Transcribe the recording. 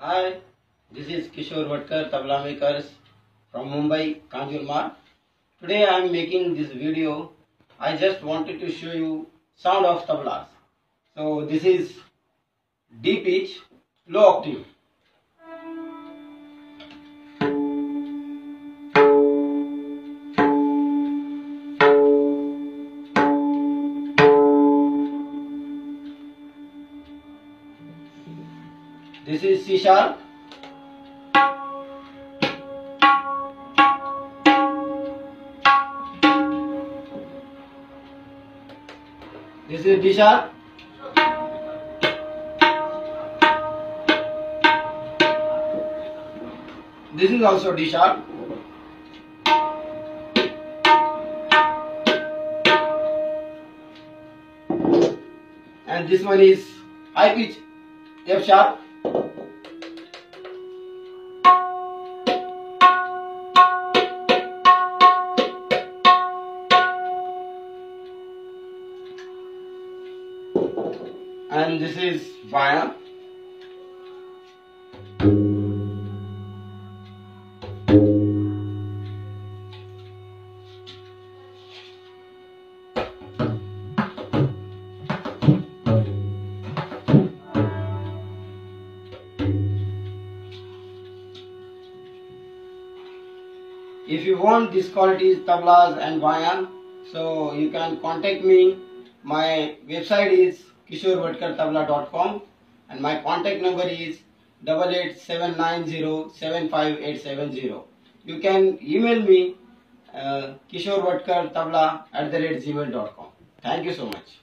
Hi, this is Kishore Vatkar, Tabla Makers from Mumbai, Kanjurmarg. Today I am making this video. I just wanted to show you sound of tablas. So this is D pitch, low octave. This is C sharp. This is D sharp. This is also D sharp. And this one is high pitch, F sharp. And this is Vaya. If you want these qualities, tablas and vayan, so you can contact me. My website is kishorevatkartabla.com and my contact number is 8879075870. You can email me kishorevatkartabla@gmail.com. Thank you so much.